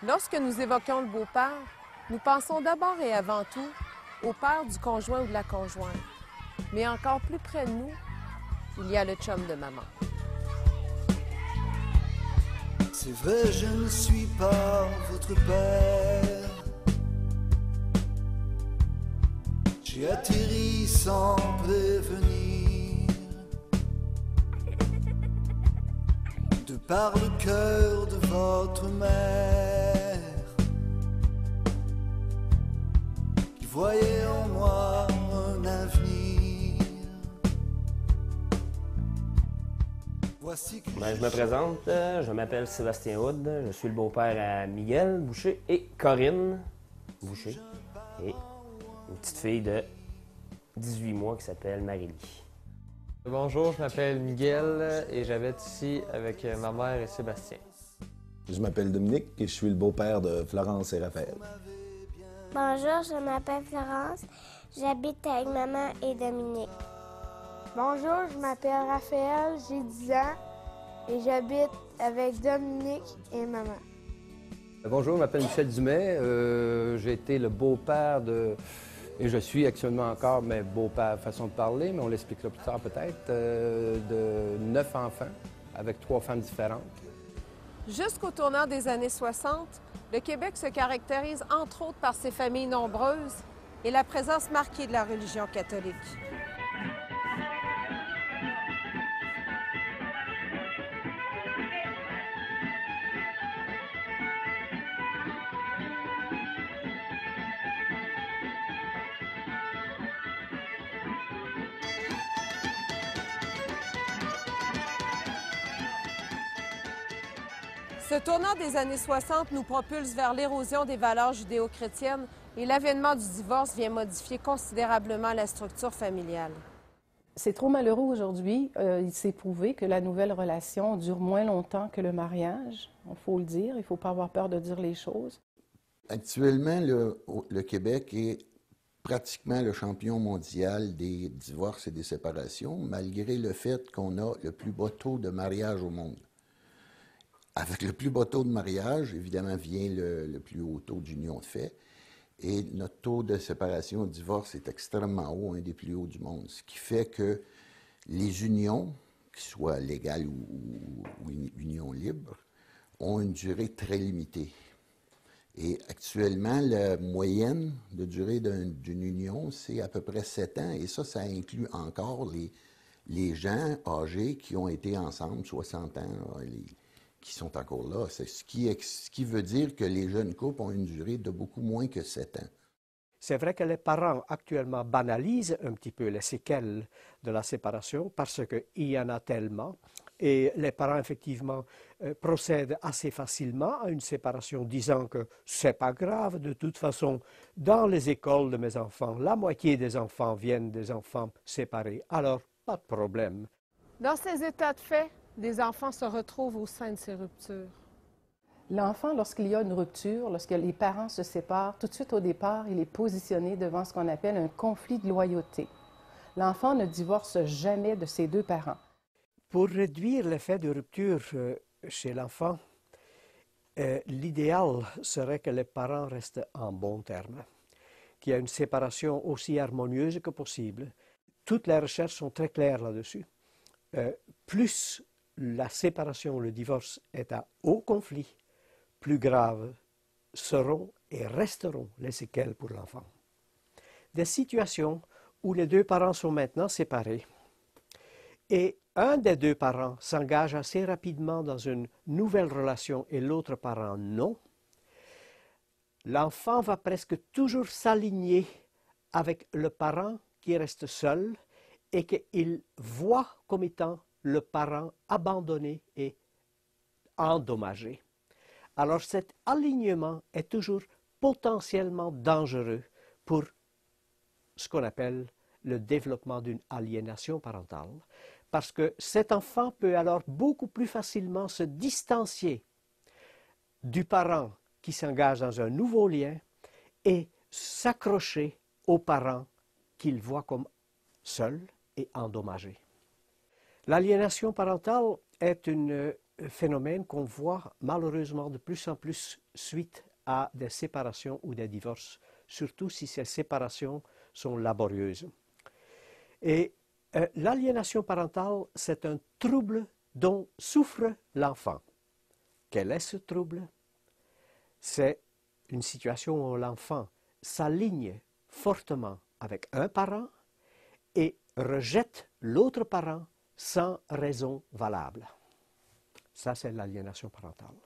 Lorsque nous évoquons le beau-père, nous pensons d'abord et avant tout au père du conjoint ou de la conjointe. Mais encore plus près de nous, il y a le chum de maman. C'est vrai, je ne suis pas votre père. J'ai atterri sans prévenir. De par le cœur de votre mère, qui voyait en moi un avenir. Voici que je me présente, je m'appelle Sébastien Houd, je suis le beau-père à Miguel Boucher et Corinne Boucher, et une petite fille de 18 mois qui s'appelle Marie-Lie. Bonjour, je m'appelle Miguel et j'habite ici avec ma mère et Sébastien. Je m'appelle Dominique et je suis le beau-père de Florence et Raphaël. Bonjour, je m'appelle Florence, j'habite avec maman et Dominique. Bonjour, je m'appelle Raphaël, j'ai 10 ans et j'habite avec Dominique et maman. Bonjour, je m'appelle Michel Dumais, j'ai été le beau-père de... Et je suis actuellement encore, mais beau-père, façon de parler, mais on l'expliquera plus tard peut-être, de 9 enfants, avec 3 femmes différentes. Jusqu'au tournant des années 60, le Québec se caractérise entre autres par ses familles nombreuses et la présence marquée de la religion catholique. Ce tournant des années 60 nous propulse vers l'érosion des valeurs judéo-chrétiennes et l'avènement du divorce vient modifier considérablement la structure familiale. C'est trop malheureux aujourd'hui. Il s'est prouvé que la nouvelle relation dure moins longtemps que le mariage. Il faut le dire, il ne faut pas avoir peur de dire les choses. Actuellement, le Québec est pratiquement le champion mondial des divorces et des séparations, malgré le fait qu'on a le plus bas taux de mariage au monde. Avec le plus bas taux de mariage, évidemment, vient le plus haut taux d'union de fait. Et notre taux de séparation et de divorce est extrêmement haut, un des plus hauts du monde. Ce qui fait que les unions, qu'elles soient légales ou unions libres, ont une durée très limitée. Et actuellement, la moyenne de durée d'une union, c'est à peu près 7 ans. Et ça inclut encore les gens âgés qui ont été ensemble 60 ans, qui sont encore là. C'est ce qui veut dire que les jeunes couples ont une durée de beaucoup moins que 7 ans. C'est vrai que les parents actuellement banalisent un petit peu les séquelles de la séparation parce qu'il y en a tellement. Et les parents, effectivement, procèdent assez facilement à une séparation, disant que c'est pas grave, de toute façon, dans les écoles de mes enfants, la moitié des enfants viennent des enfants séparés. Alors, pas de problème. Dans ces états de fait, des enfants se retrouvent au sein de ces ruptures. L'enfant, lorsqu'il y a une rupture, lorsque les parents se séparent, tout de suite au départ, il est positionné devant ce qu'on appelle un conflit de loyauté. L'enfant ne divorce jamais de ses 2 parents. Pour réduire l'effet de rupture chez l'enfant, l'idéal serait que les parents restent en bons termes, qu'il y ait une séparation aussi harmonieuse que possible. Toutes les recherches sont très claires là-dessus. Plus la séparation ou le divorce est à haut conflit, plus graves seront et resteront les séquelles pour l'enfant. Des situations où les 2 parents sont maintenant séparés et un des 2 parents s'engage assez rapidement dans une nouvelle relation et l'autre parent non, l'enfant va presque toujours s'aligner avec le parent qui reste seul et qu'il voit comme étant le parent abandonné et endommagé. Alors cet alignement est toujours potentiellement dangereux pour ce qu'on appelle le développement d'une aliénation parentale, parce que cet enfant peut alors beaucoup plus facilement se distancier du parent qui s'engage dans un nouveau lien et s'accrocher au parent qu'il voit comme seul et endommagé. L'aliénation parentale est un phénomène qu'on voit malheureusement de plus en plus suite à des séparations ou des divorces, surtout si ces séparations sont laborieuses. Et l'aliénation parentale, c'est un trouble dont souffre l'enfant. Quel est ce trouble? C'est une situation où l'enfant s'aligne fortement avec un parent et rejette l'autre parent sans raison valable. Ça, c'est l'aliénation parentale.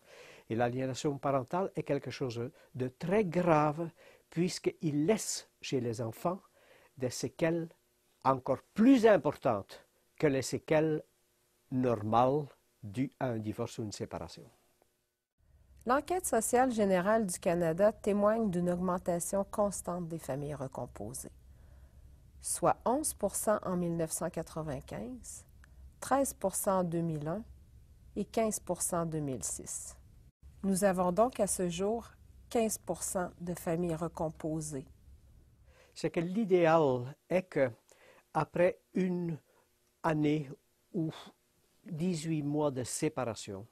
Et l'aliénation parentale est quelque chose de très grave puisqu'il laisse chez les enfants des séquelles encore plus importantes que les séquelles normales dues à un divorce ou une séparation. L'enquête sociale générale du Canada témoigne d'une augmentation constante des familles recomposées, soit 11 % en 1995, 13 % en 2001 et 15 % en 2006. Nous avons donc à ce jour 15 % de familles recomposées. C'est que l'idéal est que, après une année ou 18 mois de séparation,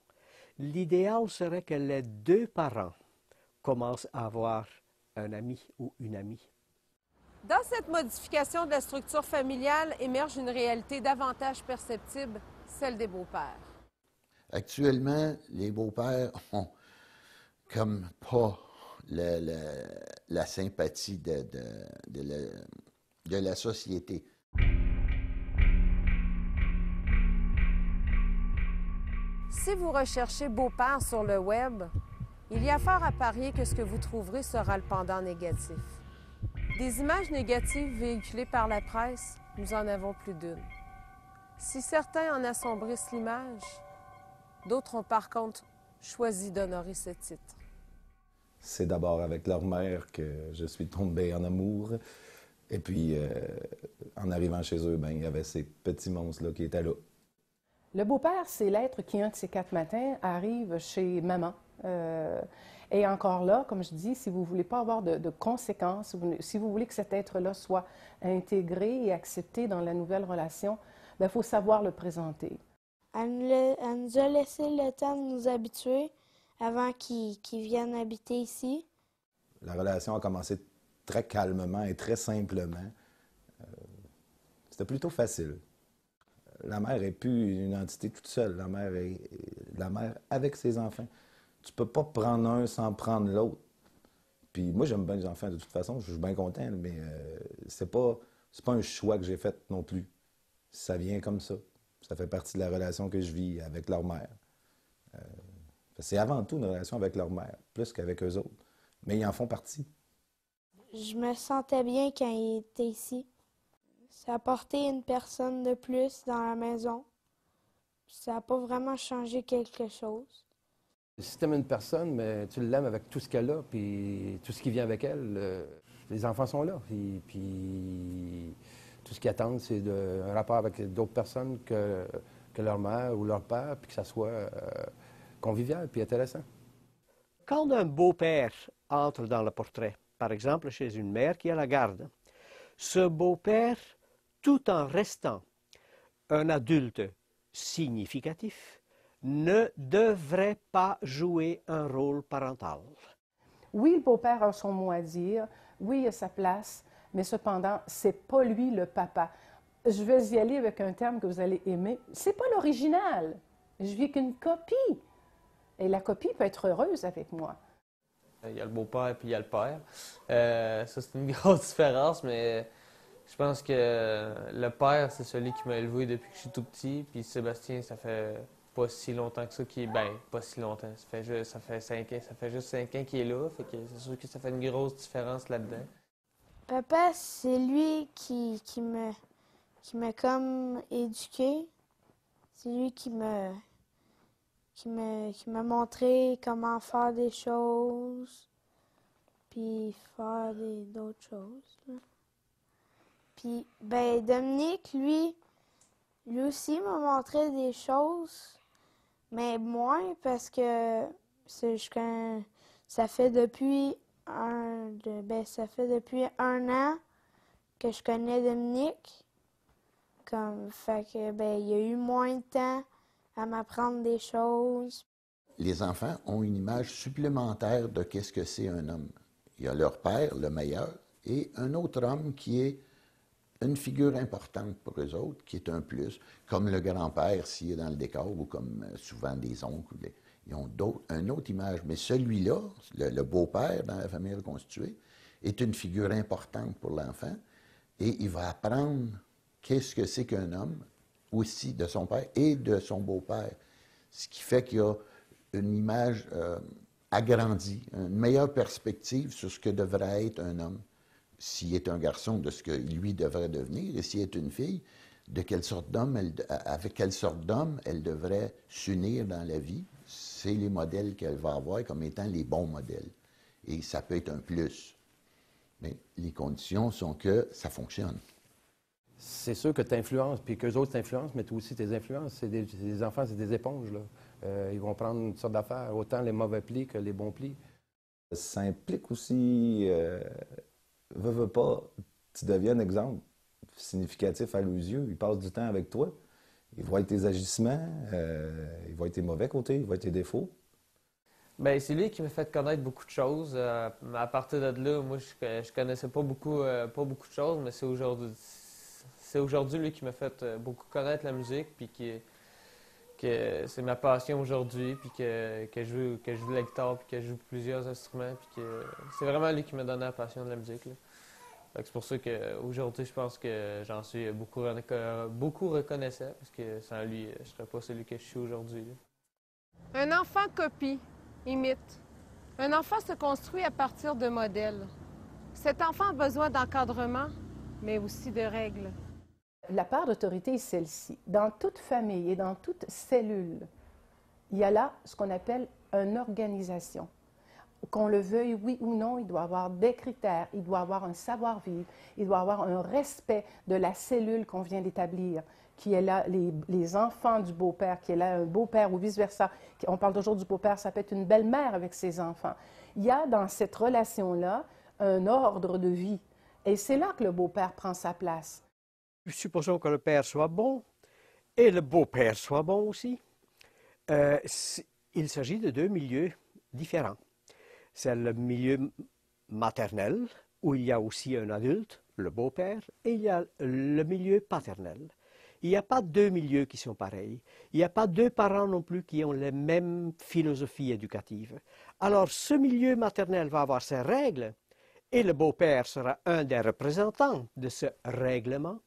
l'idéal serait que les deux parents commencent à avoir un ami ou une amie. Dans cette modification de la structure familiale émerge une réalité davantage perceptible, celle des beaux-pères. Actuellement, les beaux-pères ont comme pas la sympathie de la société. Si vous recherchez beau-père sur le web, il y a fort à parier que ce que vous trouverez sera le pendant négatif. Des images négatives véhiculées par la presse, nous en avons plus d'une. Si certains en assombrissent l'image, d'autres ont par contre choisi d'honorer ce titre. C'est d'abord avec leur mère que je suis tombé en amour. Et puis, en arrivant chez eux, ben, il y avait ces petits monstres-là qui étaient là. Le beau-père, c'est l'être qui, un de ces 4 matins, arrive chez maman. Et encore là, comme je dis, si vous ne voulez pas avoir de conséquences, si vous voulez que cet être-là soit intégré et accepté dans la nouvelle relation, il faut savoir le présenter. Elle nous a laissé le temps de nous habituer avant qu'ils viennent habiter ici. La relation a commencé très calmement et très simplement. C'était plutôt facile. La mère n'est plus une entité toute seule. La mère est la mère avec ses enfants. Tu peux pas prendre un sans prendre l'autre. Puis moi, j'aime bien les enfants de toute façon. Je suis bien content, mais c'est pas un choix que j'ai fait non plus. Ça vient comme ça. Ça fait partie de la relation que je vis avec leur mère. C'est avant tout une relation avec leur mère, plus qu'avec eux autres. Mais ils en font partie. Je me sentais bien quand il était ici. Ça a apporté une personne de plus dans la maison. Ça n'a pas vraiment changé quelque chose. Si tu aimes une personne, mais tu l'aimes avec tout ce qu'elle a, puis tout ce qui vient avec elle, les enfants sont là. Puis tout ce qu'ils attendent, c'est un rapport avec d'autres personnes que leur mère ou leur père, puis que ça soit convivial puis intéressant. Quand un beau-père entre dans le portrait, par exemple chez une mère qui a la garde, ce beau-père, tout en restant un adulte significatif, ne devrait pas jouer un rôle parental. Oui, le beau-père a son mot à dire, oui, il a sa place, mais cependant, c'est pas lui le papa. Je vais y aller avec un terme que vous allez aimer. C'est pas l'original. Je vis qu'une copie. Et la copie peut être heureuse avec moi. Il y a le beau-père puis il y a le père. Ça, c'est une grosse différence, mais je pense que le père, c'est celui qui m'a élevé depuis que je suis tout petit. Puis Sébastien, ça fait pas si longtemps que ça qu'il est... Ben, pas si longtemps. Ça fait 5 ans. Ça fait juste 5 ans qu'il est là. Fait que c'est sûr que ça fait une grosse différence là-dedans. Papa, c'est lui qui m'a comme éduqué. C'est lui qui m'a montré comment faire des choses, puis faire d'autres choses. Là. Puis, ben, Dominique, lui aussi m'a montré des choses, mais moins parce que ça fait depuis un an que je connais Dominique. Fait que, ben, il y a eu moins de temps à m'apprendre des choses. Les enfants ont une image supplémentaire de qu'est-ce que c'est un homme. Il y a leur père, le meilleur, et un autre homme qui est une figure importante pour eux autres, qui est un plus, comme le grand-père s'il est dans le décor, ou comme souvent des oncles. Ils ont une autre image. Mais celui-là, le beau-père dans la famille reconstituée, est une figure importante pour l'enfant, et il va apprendre qu'est-ce que c'est qu'un homme, aussi de son père et de son beau-père. Ce qui fait qu'il y a une image agrandie, une meilleure perspective sur ce que devrait être un homme. S'il est un garçon, de ce que lui devrait devenir, et s'il est une fille, de quelle sorte d'homme, avec quelle sorte d'homme elle devrait s'unir dans la vie. C'est les modèles qu'elle va avoir comme étant les bons modèles. Et ça peut être un plus. Mais les conditions sont que ça fonctionne. C'est sûr que tu influences, puis qu'eux autres t'influencent, mais toi aussi tes influences. Les enfants, c'est des éponges, là. Ils vont prendre une sorte d'affaires, autant les mauvais plis que les bons plis. Ça implique aussi, veux pas, tu deviens un exemple significatif à leurs yeux. Ils passent du temps avec toi. Ils voient tes agissements, ils voient tes mauvais côtés, ils voient tes défauts. Bien, c'est lui qui m'a fait connaître beaucoup de choses. À partir de là, moi, je connaissais pas beaucoup de choses, mais c'est aujourd'hui lui qui m'a fait beaucoup connaître la musique, puis que c'est ma passion aujourd'hui, puis que je joue la guitare, puis que je joue plusieurs instruments, puis que c'est vraiment lui qui m'a donné la passion de la musique, là. C'est pour ça qu'aujourd'hui, je pense que j'en suis beaucoup reconnaissant, parce que sans lui, je ne serais pas celui que je suis aujourd'hui. Un enfant copie, imite. Un enfant se construit à partir de modèles. Cet enfant a besoin d'encadrement, mais aussi de règles. La part d'autorité est celle-ci. Dans toute famille et dans toute cellule, il y a là ce qu'on appelle une organisation. Qu'on le veuille, oui ou non, il doit avoir des critères, il doit avoir un savoir-vivre, il doit avoir un respect de la cellule qu'on vient d'établir, qui est là, les enfants du beau-père, qui est là un beau-père ou vice-versa. On parle toujours du beau-père, ça peut être une belle-mère avec ses enfants. Il y a dans cette relation-là un ordre de vie. Et c'est là que le beau-père prend sa place. Supposons que le père soit bon et le beau-père soit bon aussi. Il s'agit de deux milieux différents. C'est le milieu maternel, où il y a aussi un adulte, le beau-père, et il y a le milieu paternel. Il n'y a pas deux milieux qui sont pareils. Il n'y a pas deux parents non plus qui ont les mêmes philosophies éducatives. Alors, ce milieu maternel va avoir ses règles, et le beau-père sera un des représentants de ce règlement.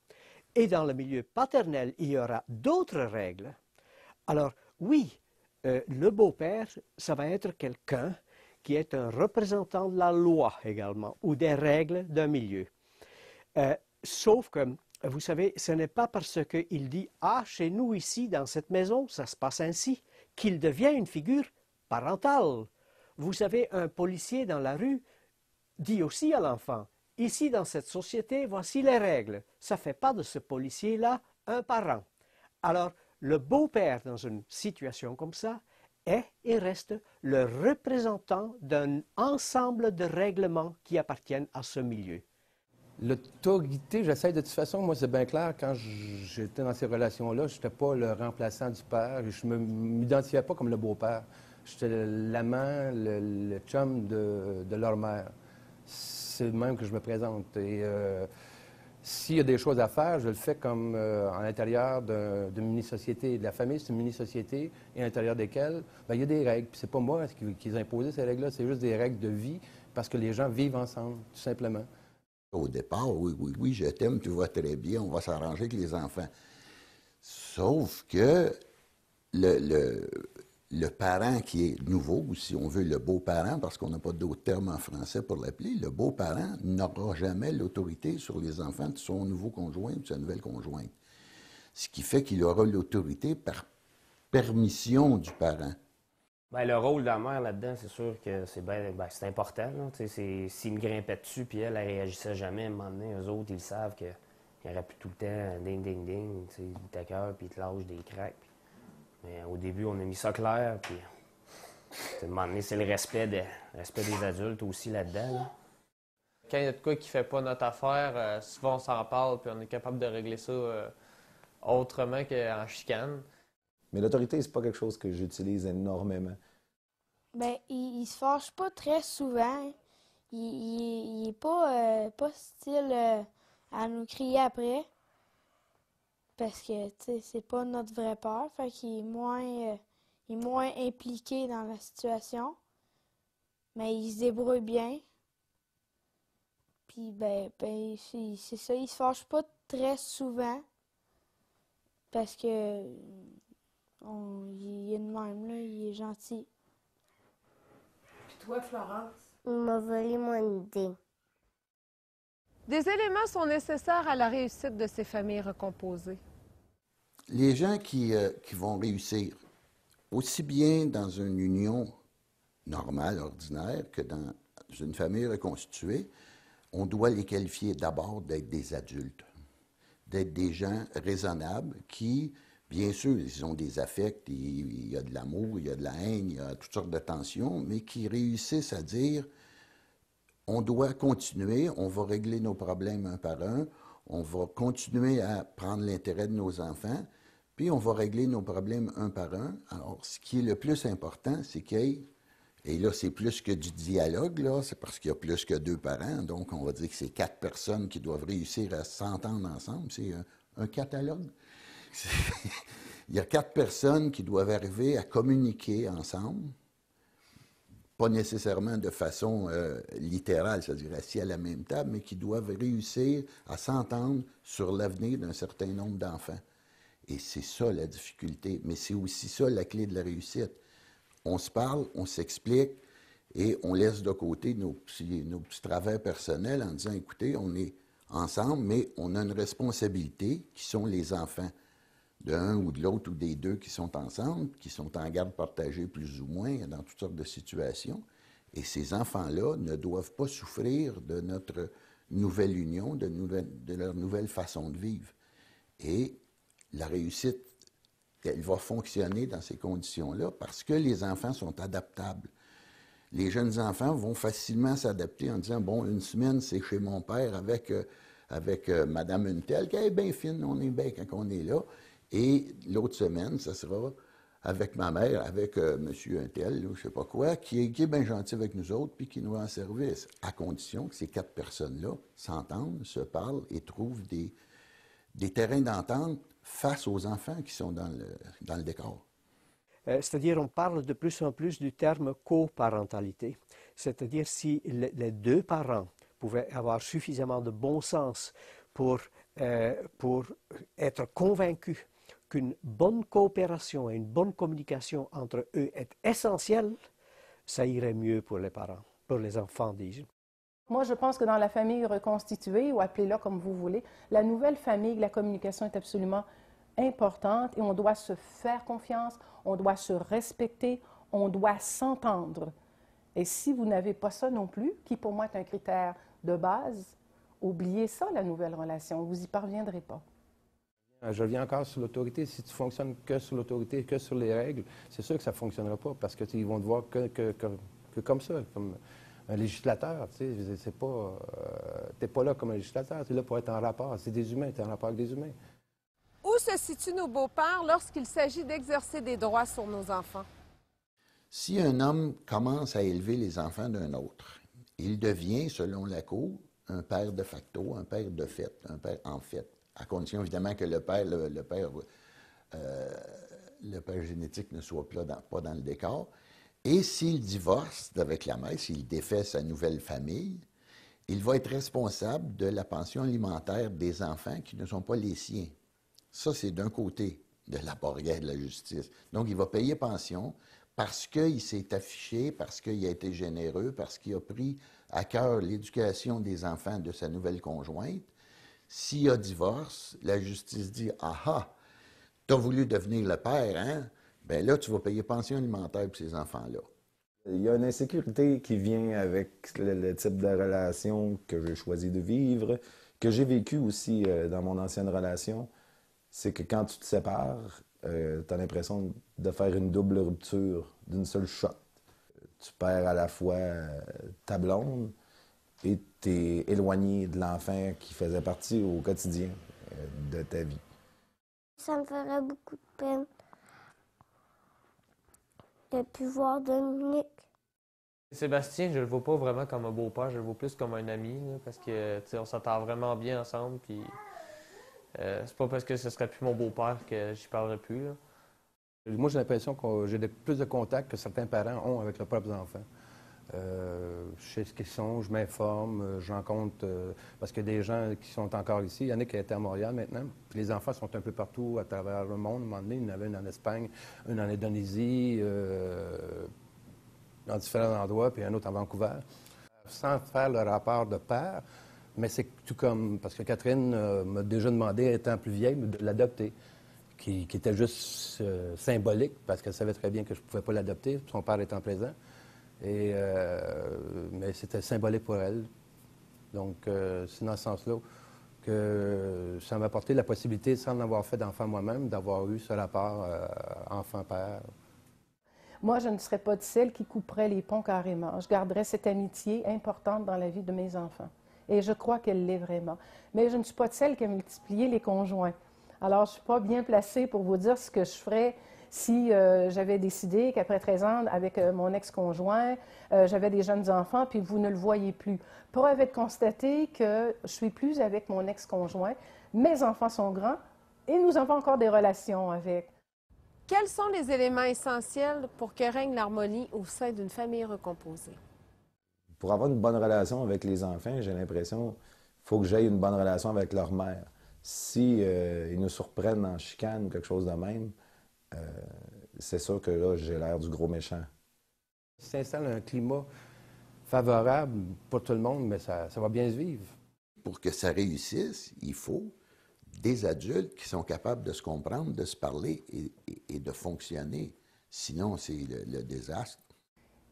Et dans le milieu paternel, il y aura d'autres règles. Alors, oui, le beau-père, ça va être quelqu'un qui est un représentant de la loi également, ou des règles d'un milieu. Sauf que, vous savez, ce n'est pas parce qu'il dit « Ah, chez nous ici, dans cette maison, ça se passe ainsi », qu'il devient une figure parentale. Vous savez, un policier dans la rue dit aussi à l'enfant « Ici, dans cette société, voici les règles. » Ça ne fait pas de ce policier-là un parent. Alors, le beau-père, dans une situation comme ça, est et reste le représentant d'un ensemble de règlements qui appartiennent à ce milieu. L'autorité, j'essaie de toute façon, moi c'est bien clair, quand j'étais dans ces relations-là, je n'étais pas le remplaçant du père, je ne m'identifiais pas comme le beau-père. J'étais l'amant, le chum de leur mère. C'est le même que je me présente. Et s'il y a des choses à faire, je le fais comme à l'intérieur d'une mini-société. La famille, c'est une mini-société, et à l'intérieur desquelles, bien, il y a des règles. Puis c'est pas moi qui les ai imposées, ces règles-là, c'est juste des règles de vie, parce que les gens vivent ensemble, tout simplement. Au départ, oui, je t'aime, tu vois très bien, on va s'arranger avec les enfants. Sauf que le parent qui est nouveau, ou si on veut le beau-parent, parce qu'on n'a pas d'autre terme en français pour l'appeler, le beau-parent n'aura jamais l'autorité sur les enfants de son nouveau conjoint ou de sa nouvelle conjointe. Ce qui fait qu'il aura l'autorité par permission du parent. Bien, le rôle de la mère là-dedans, c'est sûr que c'est important. S'il me grimpait dessus puis elle réagissait jamais, à un moment donné, eux autres, ils savent qu'il n'y aurait plus tout le temps ding, ding, ding. Ils t'accueillent puis ils te lâchent des craques. Mais au début, on a mis ça clair. Puis, à un moment donné, c'est le respect des adultes aussi là-dedans. Là. Quand il y a de quoi qui ne fait pas notre affaire, souvent on s'en parle puis on est capable de régler ça autrement qu'en chicane. Mais l'autorité, c'est pas quelque chose que j'utilise énormément. Ben, il se fâche pas très souvent. Il est pas style à nous crier après. Parce que, tu sais, c'est pas notre vraie peur. Fait qu'il est moins impliqué dans la situation. Mais il se débrouille bien. Puis, c'est ça. Il se fâche pas très souvent. Parce que il est de même, là. Il est gentil. Puis toi, Florence? Il m'a volé mon idée. Des éléments sont nécessaires à la réussite de ces familles recomposées. Les gens qui vont réussir, aussi bien dans une union normale, ordinaire, que dans une famille reconstituée, on doit les qualifier d'abord d'être des adultes, d'être des gens raisonnables qui, bien sûr, ils ont des affects, il y a de l'amour, il y a de la haine, il y a toutes sortes de tensions, mais qui réussissent à dire on doit continuer, on va régler nos problèmes un par un, on va continuer à prendre l'intérêt de nos enfants, puis on va régler nos problèmes un par un. Alors, ce qui est le plus important, c'est qu'il y ait, et là, c'est plus que du dialogue, là, c'est parce qu'il y a plus que 2 parents, donc on va dire que c'est 4 personnes qui doivent réussir à s'entendre ensemble, c'est un catalogue. Il y a 4 personnes qui doivent arriver à communiquer ensemble, pas nécessairement de façon littérale, c'est-à-dire assis à la même table, mais qui doivent réussir à s'entendre sur l'avenir d'un certain nombre d'enfants. Et c'est ça la difficulté, mais c'est aussi ça la clé de la réussite. On se parle, on s'explique et on laisse de côté nos petits travers personnels en disant, écoutez, on est ensemble, mais on a une responsabilité qui sont les enfants d'un ou de l'autre ou des deux qui sont ensemble, qui sont en garde partagée plus ou moins dans toutes sortes de situations. Et ces enfants-là ne doivent pas souffrir de notre nouvelle union, de leur nouvelle façon de vivre. Et la réussite, elle va fonctionner dans ces conditions-là parce que les enfants sont adaptables. Les jeunes enfants vont facilement s'adapter en disant, bon, une semaine, c'est chez mon père avec Madame une telle, qui est bien fine, on est bien quand on est là. Et l'autre semaine, ça sera avec ma mère, avec monsieur un tel, ou je sais pas quoi, qui est bien gentil avec nous autres, puis qui nous rend service, à condition que ces 4 personnes-là s'entendent, se parlent et trouvent des terrains d'entente face aux enfants qui sont dans le décor. C'est-à-dire, on parle de plus en plus du terme coparentalité. C'est-à-dire, si les 2 parents pouvaient avoir suffisamment de bon sens pour être convaincus qu'une bonne coopération et une bonne communication entre eux est essentielle, ça irait mieux pour les parents, pour les enfants, dis-je. Moi, je pense que dans la famille reconstituée, ou appelez-la comme vous voulez, la nouvelle famille, la communication est absolument importante et on doit se faire confiance, on doit se respecter, on doit s'entendre. Et si vous n'avez pas ça non plus, qui pour moi est un critère de base, oubliez ça, la nouvelle relation, vous n'y parviendrez pas. Je reviens encore sur l'autorité. Si tu fonctionnes que sur l'autorité, que sur les règles, c'est sûr que ça ne fonctionnera pas parce qu'ils vont te voir que comme ça, comme un législateur. Tu sais, t'es pas là comme un législateur, tu es là pour être en rapport. C'est des humains, tu es en rapport avec des humains. Où se situent nos beaux-pères lorsqu'il s'agit d'exercer des droits sur nos enfants? Si un homme commence à élever les enfants d'un autre, il devient, selon la Cour, un père de facto, un père de fait, un père en fait, à condition évidemment que le père génétique ne soit pas dans le décor. Et s'il divorce avec la mère, s'il défait sa nouvelle famille, il va être responsable de la pension alimentaire des enfants qui ne sont pas les siens. Ça, c'est d'un côté de la barrière de la justice. Donc, il va payer pension parce qu'il s'est affiché, parce qu'il a été généreux, parce qu'il a pris à cœur l'éducation des enfants de sa nouvelle conjointe. S'il y a divorce, la justice dit « Ah ah, t'as voulu devenir le père, hein? Bien là, tu vas payer pension alimentaire pour ces enfants-là. » Il y a une insécurité qui vient avec le type de relation que j'ai choisi de vivre, que j'ai vécu aussi dans mon ancienne relation. C'est que quand tu te sépares, tu as l'impression de faire une double rupture d'une seule shot. Tu perds à la fois ta blonde et tu es éloigné de l'enfant qui faisait partie au quotidien de ta vie. Ça me ferait beaucoup de peine de ne plus voir Dominique. Sébastien, je le vois pas vraiment comme un beau-père, je le vois plus comme un ami, là, parce que on s'entend vraiment bien ensemble. Puis c'est pas parce que ce serait plus mon beau-père que j'y parlerai plus. Là. Moi, j'ai l'impression que j'ai plus de contacts que certains parents ont avec leurs propres enfants. Je sais ce qu'ils sont, je m'informe, je rencontre, parce qu'il y a des gens qui sont encore ici. Il y en a qui étaient à Montréal maintenant. Puis les enfants sont un peu partout à travers le monde. À un moment donné, il y en avait une en Espagne, une en Indonésie, dans différents endroits, puis un autre en Vancouver. Sans faire le rapport de père, mais c'est tout comme, parce que Catherine m'a déjà demandé, étant plus vieille, de l'adopter, qui était juste symbolique, parce qu'elle savait très bien que je ne pouvais pas l'adopter, son père étant présent. Mais c'était symbolique pour elle. Donc, c'est dans ce sens-là que ça m'a apporté la possibilité, sans en avoir fait d'enfant moi-même, d'avoir eu ce rapport enfant-père. Moi, je ne serais pas de celle qui couperait les ponts carrément. Je garderais cette amitié importante dans la vie de mes enfants. Et je crois qu'elle l'est vraiment. Mais je ne suis pas de celle qui a multiplié les conjoints. Alors, je ne suis pas bien placée pour vous dire ce que je ferais si j'avais décidé qu'après 13 ans, avec mon ex-conjoint, j'avais des jeunes enfants, puis vous ne le voyez plus. Preuve est de constater que je suis plus avec mon ex-conjoint. Mes enfants sont grands et nous avons encore des relations avec. Quels sont les éléments essentiels pour que règne l'harmonie au sein d'une famille recomposée? Pour avoir une bonne relation avec les enfants, j'ai l'impression qu'il faut que j'aie une bonne relation avec leur mère. Si ils nous surprennent en chicane ou quelque chose de même, c'est sûr que là, j'ai l'air du gros méchant. Il s'installe un climat favorable pour tout le monde, mais ça va bien se vivre. Pour que ça réussisse, il faut des adultes qui sont capables de se comprendre, de se parler et de fonctionner. Sinon, c'est le désastre.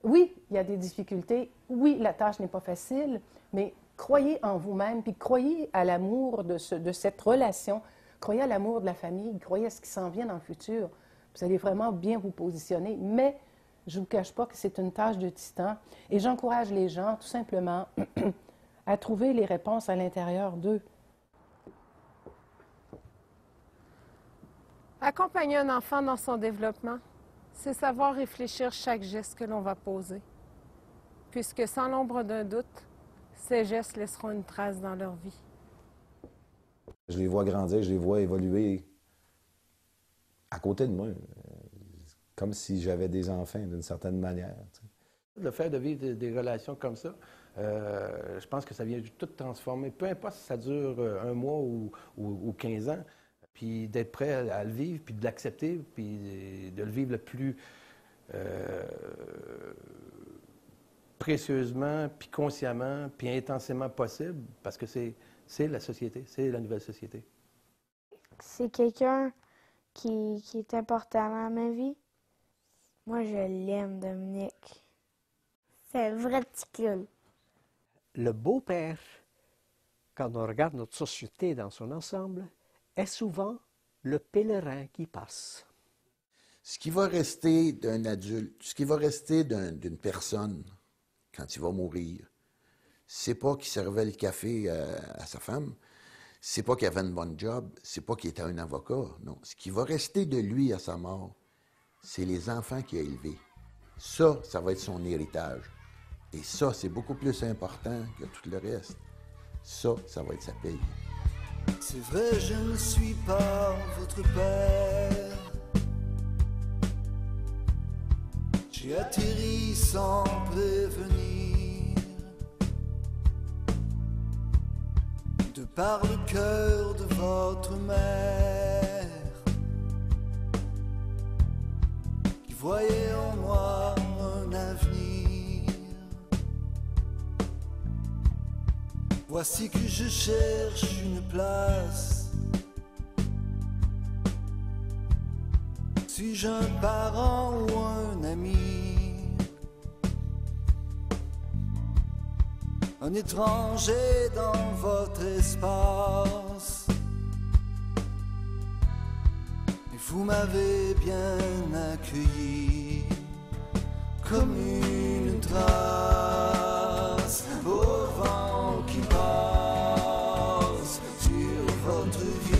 Oui, il y a des difficultés. Oui, la tâche n'est pas facile, mais croyez en vous-même, puis croyez à l'amour de cette relation, croyez à l'amour de la famille, croyez à ce qui s'en vient dans le futur. Vous allez vraiment bien vous positionner, mais je ne vous cache pas que c'est une tâche de titan. Et j'encourage les gens, tout simplement, à trouver les réponses à l'intérieur d'eux. Accompagner un enfant dans son développement, c'est savoir réfléchir chaque geste que l'on va poser. Puisque sans l'ombre d'un doute, ces gestes laisseront une trace dans leur vie. Je les vois grandir, je les vois évoluer à côté de moi, comme si j'avais des enfants d'une certaine manière. Tu sais. Le fait de vivre des relations comme ça, je pense que ça vient tout transformer. Peu importe si ça dure un mois ou 15 ans, puis d'être prêt à le vivre, puis de l'accepter, puis de le vivre le plus précieusement, puis consciemment, puis intensément possible, parce que c'est la société, c'est la nouvelle société. C'est quelqu'un qui est important dans ma vie. Moi, je l'aime, Dominique. C'est un vrai petit clown. Le beau-père, quand on regarde notre société dans son ensemble, est souvent le pèlerin qui passe. Ce qui va rester d'un adulte, ce qui va rester d'une personne quand il va mourir, c'est pas qu'il servait le café à sa femme, c'est pas qu'il avait une bonne job, c'est pas qu'il était un avocat, non. Ce qui va rester de lui à sa mort, c'est les enfants qu'il a élevés. Ça va être son héritage. Et ça, c'est beaucoup plus important que tout le reste. Ça va être sa paye. C'est vrai, je ne suis pas votre père. J'ai atterri sans prévenir. De par le cœur de votre mère, qui voyait en moi un avenir. Voici que je cherche une place. Suis-je un parent ou un ami? Un étranger dans votre espace. Et vous m'avez bien accueilli comme une trace au vent qui passe sur votre vie.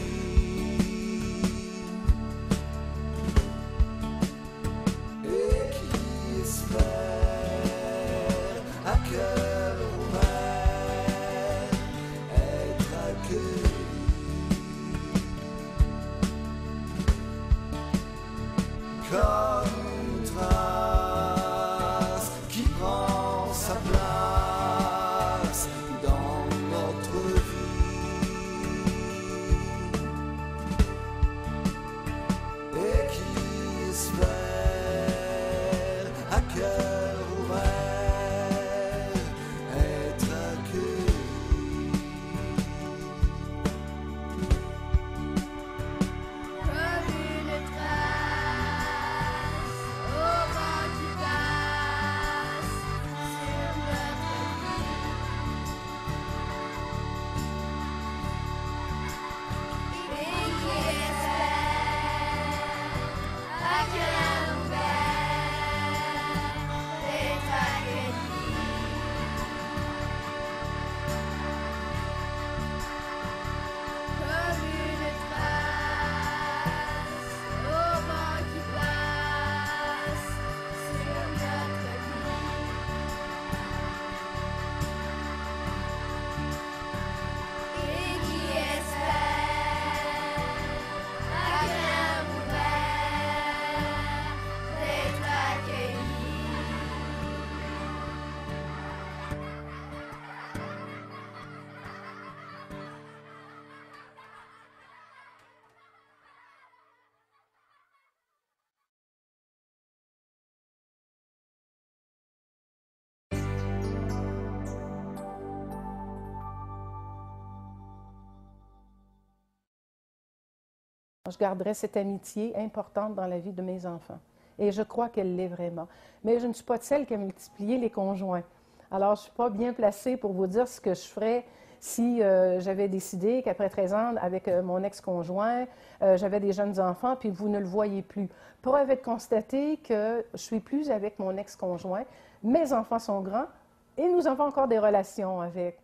Je garderai cette amitié importante dans la vie de mes enfants. Et je crois qu'elle l'est vraiment. Mais je ne suis pas de celle qui a multiplié les conjoints. Alors, je ne suis pas bien placée pour vous dire ce que je ferais si j'avais décidé qu'après 13 ans, avec mon ex-conjoint, j'avais des jeunes enfants, puis vous ne le voyez plus. Preuve est de constater que je suis plus avec mon ex-conjoint. Mes enfants sont grands et nous avons encore des relations avec.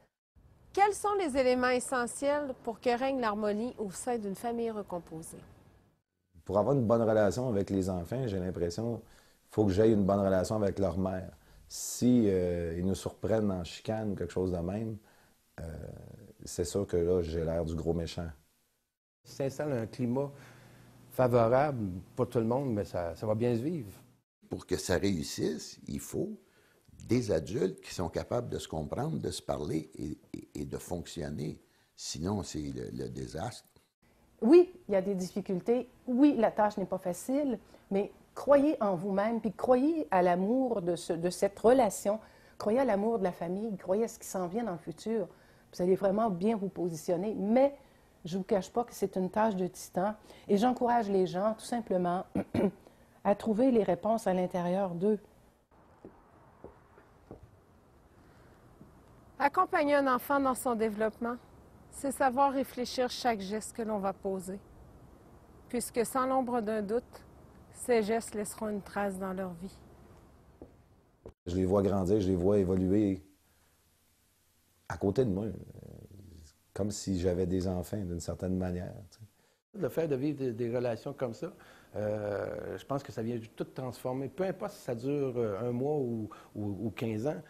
Quels sont les éléments essentiels pour que règne l'harmonie au sein d'une famille recomposée? Pour avoir une bonne relation avec les enfants, j'ai l'impression qu'il faut que j'aie une bonne relation avec leur mère. Si ils nous surprennent en chicane ou quelque chose de même, c'est sûr que là, j'ai l'air du gros méchant. S'installe un climat favorable, pas tout le monde, mais ça va bien se vivre. Pour que ça réussisse, il faut des adultes qui sont capables de se comprendre, de se parler et de fonctionner. Sinon, c'est le désastre. Oui, il y a des difficultés. Oui, la tâche n'est pas facile, mais croyez en vous-même, puis croyez à l'amour de cette relation, croyez à l'amour de la famille, croyez à ce qui s'en vient dans le futur. Vous allez vraiment bien vous positionner, mais je ne vous cache pas que c'est une tâche de titan et j'encourage les gens tout simplement à trouver les réponses à l'intérieur d'eux. Accompagner un enfant dans son développement, c'est savoir réfléchir chaque geste que l'on va poser, puisque sans l'ombre d'un doute, ces gestes laisseront une trace dans leur vie. Je les vois grandir, je les vois évoluer à côté de moi, comme si j'avais des enfants d'une certaine manière. Le fait de vivre des relations comme ça, je pense que ça vient tout transformer, peu importe si ça dure un mois ou 15 ans,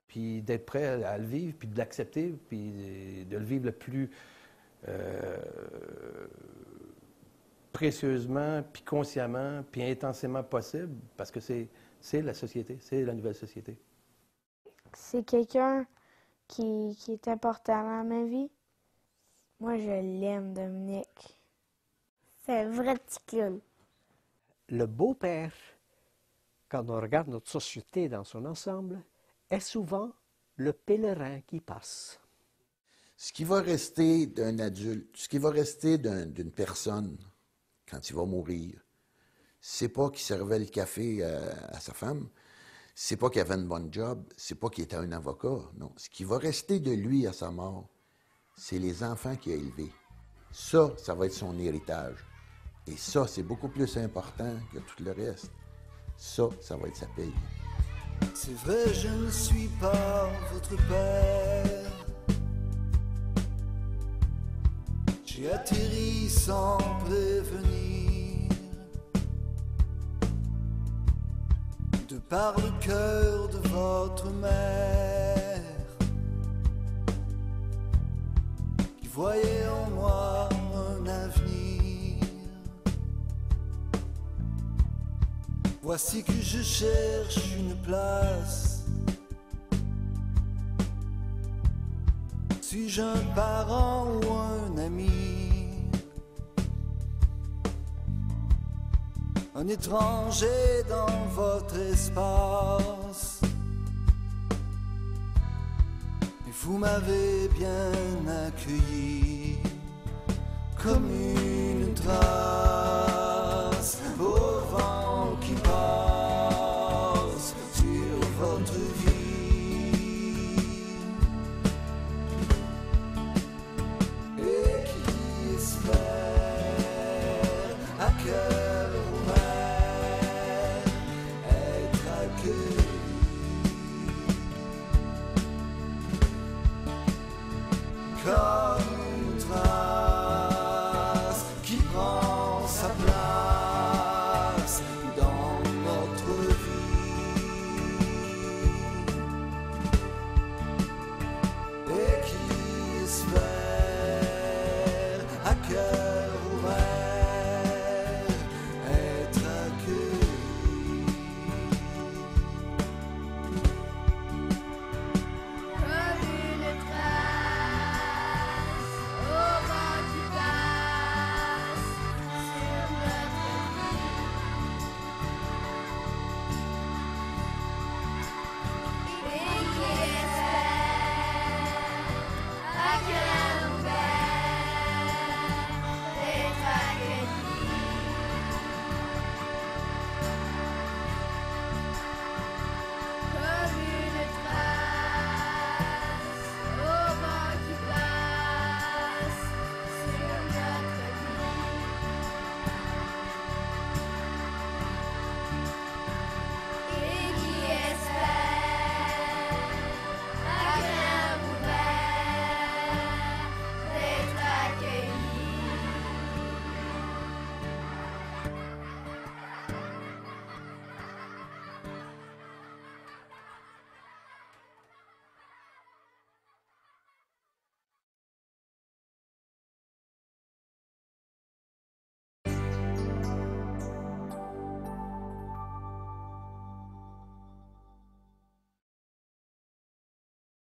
puis d'être prêt à le vivre, puis de l'accepter, puis de le vivre le plus précieusement, puis consciemment, puis intensément possible, parce que c'est la société, c'est la nouvelle société. C'est quelqu'un qui est important dans ma vie. Moi, je l'aime, Dominique. C'est un vrai petit clown. Le beau-père, quand on regarde notre société dans son ensemble, est souvent le pèlerin qui passe. Ce qui va rester d'un adulte, ce qui va rester d'une personne quand il va mourir, c'est pas qu'il servait le café à sa femme, c'est pas qu'il avait une bonne job, c'est pas qu'il était un avocat, non. Ce qui va rester de lui à sa mort, c'est les enfants qu'il a élevés. Ça va être son héritage. Et ça, c'est beaucoup plus important que tout le reste. Ça va être sa paye. C'est vrai, je ne suis pas votre père. J'ai atterri sans prévenir. De par le cœur de votre mère, qui voyait en moi un avenir. Voici que je cherche une place. Suis-je un parent ou un ami? Un étranger dans votre espace. Et vous m'avez bien accueilli comme une trace au vent qui passe sur votre vie et qui espère à cœur ouvert être accueilli. Comme